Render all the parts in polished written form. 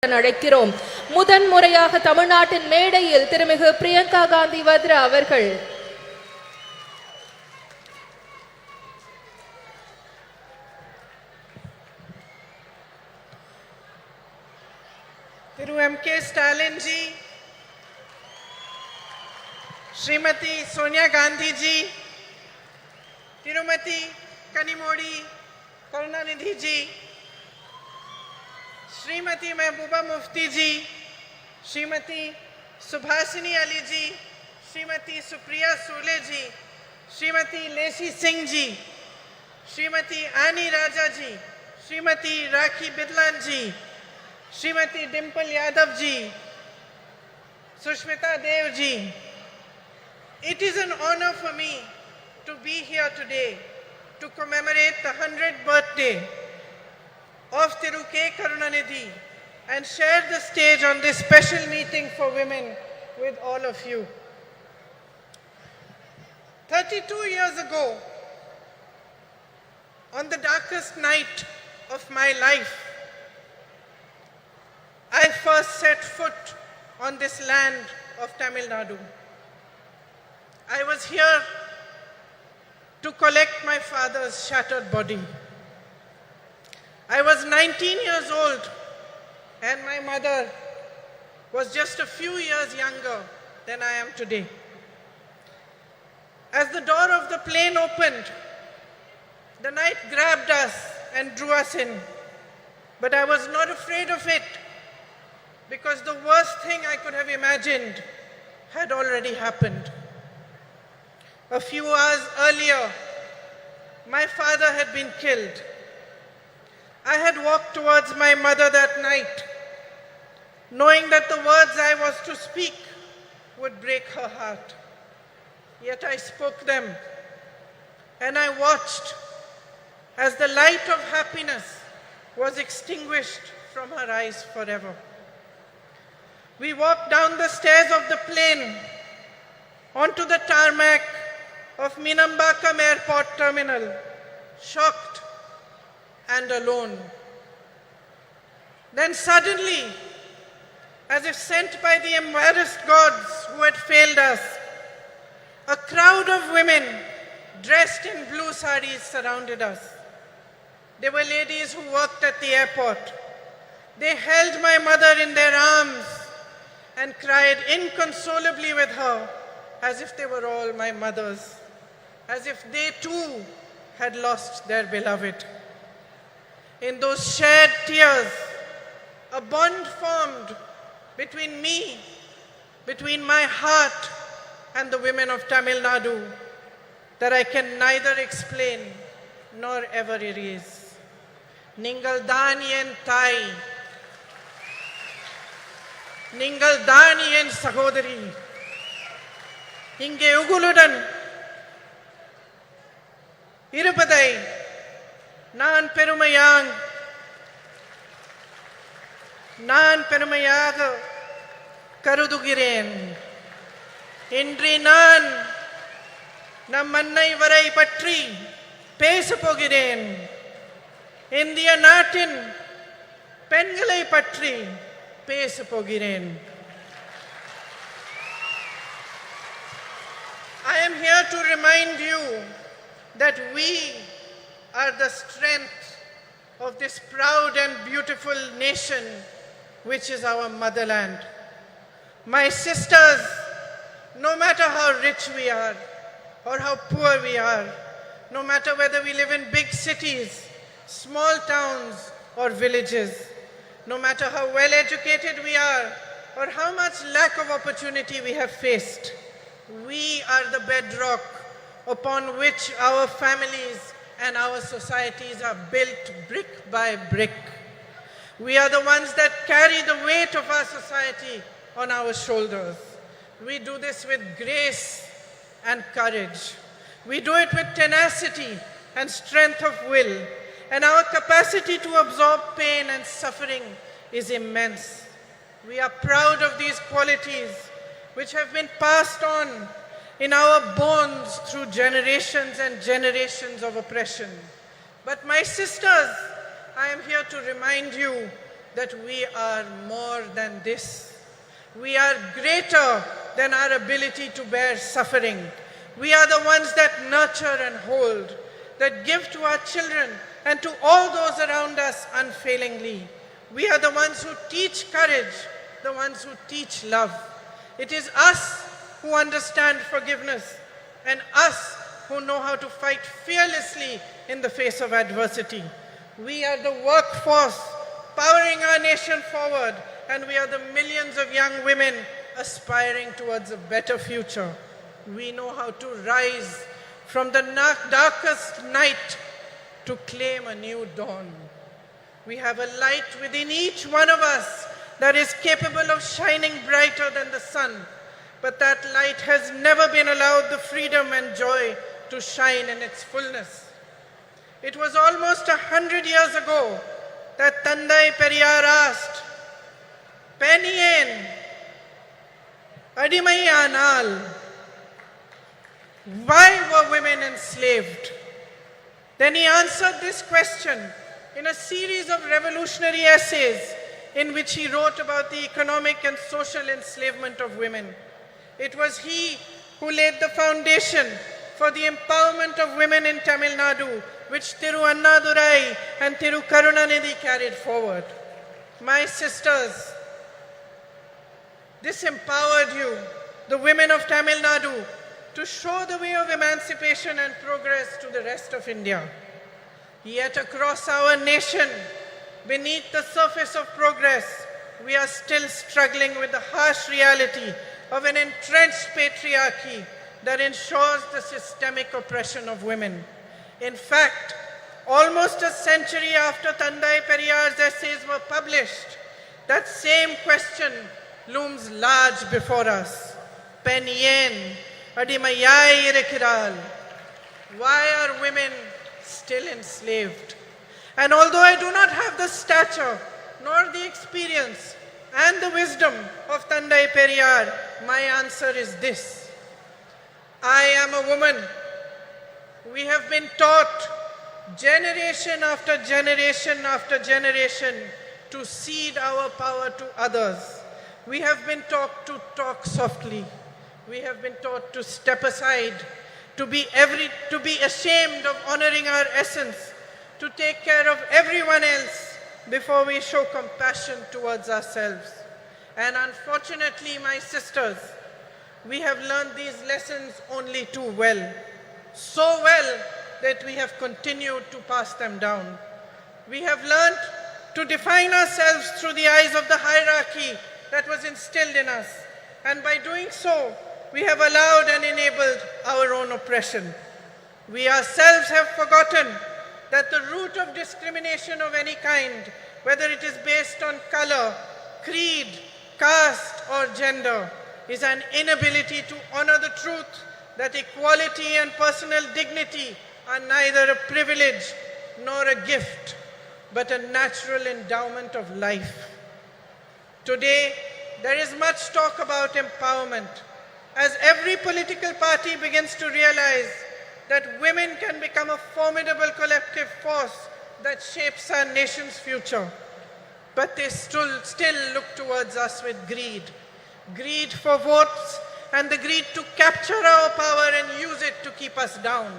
அழைக்கிறோம். முதன் முறையாக தமிழ்நாட்டின் மேடையில் திருமிகு பிரியங்கா காந்தி வத்ரா அவர்கள் திரு M.K. Stalin ji, Srimati Sonia Gandhi ji, Tirumati Kanimodi Karunanidhi ji, Srimati Mehbooba Mufti ji, Srimati Subhasini Ali ji, Srimati Supriya Sule ji, Srimati Lacey Singh ji, Srimati Annie Raja ji, Srimati Rakhi Bidlan ji, Srimati Dimple Yadav ji, Sushmita Dev ji. It is an honor for me to be here today to commemorate the 100th birthday of Thiru K. Karunanidhi and share the stage on this special meeting for women with all of you. 32 years ago, on the darkest night of my life, I first set foot on this land of Tamil Nadu. I was here to collect my father's shattered body. I was 19 years old and my mother was just a few years younger than I am today. As the door of the plane opened, the night grabbed us and drew us in. But I was not afraid of it because the worst thing I could have imagined had already happened. A few hours earlier, my father had been killed. I had walked towards my mother that night, knowing that the words I was to speak would break her heart. Yet I spoke them, and I watched as the light of happiness was extinguished from her eyes forever. We walked down the stairs of the plane onto the tarmac of Minambakam Airport Terminal, shocked and alone. Then suddenly, as if sent by the embarrassed gods who had failed us, a crowd of women dressed in blue saris surrounded us. They were ladies who worked at the airport. They held my mother in their arms and cried inconsolably with her as if they were all my mothers, as if they too had lost their beloved. In those shared tears, a bond formed between me, between my heart and the women of Tamil Nadu that I can neither explain nor ever erase. Ningal Daniyen Thai, Ningal Daniyen Sahodari, இங்கே உங்களுடன் இருப்பதை நான் பெருமையாக கருதுகிறேன். இன்று நான் நம் அன்னை வரை பற்றி பேசப் போகிறேன். இந்திய நாட்டின் பெண்களை பற்றி பேசப் போகிறேன். I am here to remind you that we are the strength of this proud and beautiful nation, which is our motherland. My sisters, no matter how rich we are or how poor we are, no matter whether we live in big cities, small towns or villages, no matter how well educated we are or how much lack of opportunity we have faced, we are the bedrock upon which our families and our societies are built brick by brick. We are the ones that carry the weight of our society on our shoulders. We do this with grace and courage. We do it with tenacity and strength of will. And our capacity to absorb pain and suffering is immense. We are proud of these qualities which have been passed on in our bones through generations and generations of oppression. But my sisters, I am here to remind you that we are more than this. We are greater than our ability to bear suffering. We are the ones that nurture and hold, that give to our children and to all those around us unfailingly. We are the ones who teach courage, the ones who teach love. It is us who understand forgiveness and us who know how to fight fearlessly in the face of adversity. We are the workforce powering our nation forward, and we are the millions of young women aspiring towards a better future. We know how to rise from the darkest night to claim a new dawn. We have a light within each one of us that is capable of shining brighter than the sun, but that light has never been allowed the freedom and joy to shine in its fullness. It was almost 100 years ago that Tandai Periyar asked, "Peniyen, Adimayanal," why were women enslaved? Then he answered this question in a series of revolutionary essays in which he wrote about the economic and social enslavement of women. It was he who laid the foundation for the empowerment of women in Tamil Nadu, which Thiru Annadurai and Thiru Karunanidhi carried forward. My sisters, this empowered you, the women of Tamil Nadu, to show the way of emancipation and progress to the rest of India. Yet across our nation, beneath the surface of progress, we are still struggling with the harsh reality of an entrenched patriarchy that ensures the systemic oppression of women. In fact, almost a century after Tandai Periyar's essays were published, that same question looms large before us. Peniyen, Adimayai Irekiral. Why are women still enslaved? And although I do not have the stature, nor the experience, and the wisdom of Tandai Periyar, my answer is this. I am a woman. We have been taught generation after generation after generation to cede our power to others. We have been taught to talk softly. We have been taught to step aside, to be ashamed of honoring our essence, to take care of everyone else before we show compassion towards ourselves. And unfortunately, my sisters, we have learned these lessons only too well. So well that we have continued to pass them down. We have learned to define ourselves through the eyes of the hierarchy that was instilled in us. And by doing so, we have allowed and enabled our own oppression. We ourselves have forgotten that the root of discrimination of any kind, whether it is based on color, creed, caste, or gender, is an inability to honor the truth that equality and personal dignity are neither a privilege nor a gift, but a natural endowment of life. Today, there is much talk about empowerment, as every political party begins to realize that women can become a formidable collective force that shapes our nation's future. But they still look towards us with greed. Greed for votes and the greed to capture our power and use it to keep us down.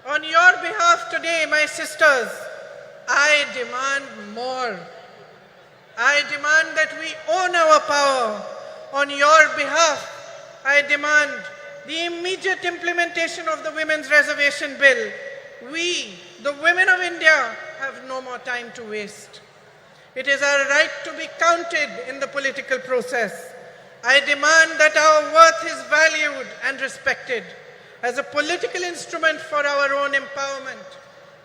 On your behalf today, my sisters, I demand more. I demand that we own our power. On your behalf, I demand the immediate implementation of the Women's Reservation Bill. We, the women of India, have no more time to waste. It is our right to be counted in the political process. I demand that our worth is valued and respected as a political instrument for our own empowerment.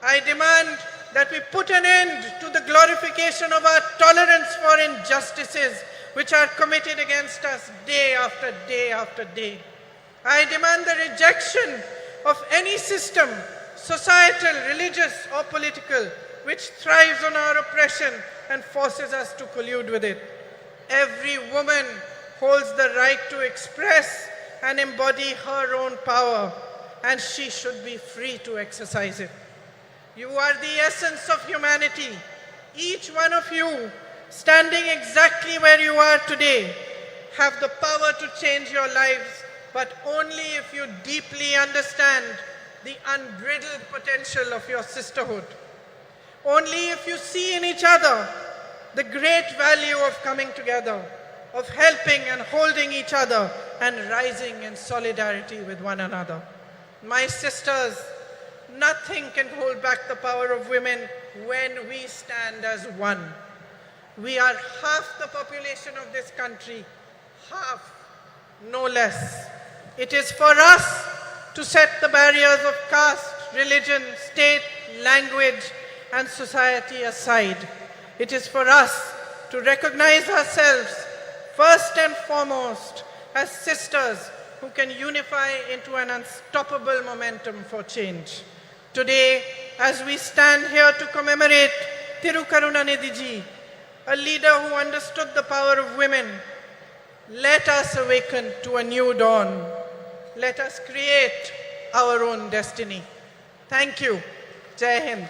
I demand that we put an end to the glorification of our tolerance for injustices which are committed against us day after day after day. I demand the rejection of any system, societal, religious, or political, which thrives on our oppression and forces us to collude with it. Every woman holds the right to express and embody her own power, and she should be free to exercise it. You are the essence of humanity. Each one of you standing exactly where you are today, have the power to change your lives, but only if you deeply understand the unbridled potential of your sisterhood. Only if you see in each other the great value of coming together, of helping and holding each other and rising in solidarity with one another. My sisters, nothing can hold back the power of women when we stand as one. We are half the population of this country, half, no less. It is for us to set the barriers of caste, religion, state, language, and society aside. It is for us to recognize ourselves first and foremost as sisters who can unify into an unstoppable momentum for change. Today, as we stand here to commemorate Thirukarunanidhi ji, a leader who understood the power of women, let us awaken to a new dawn. Let us create our own destiny. Thank you. Jai Hind.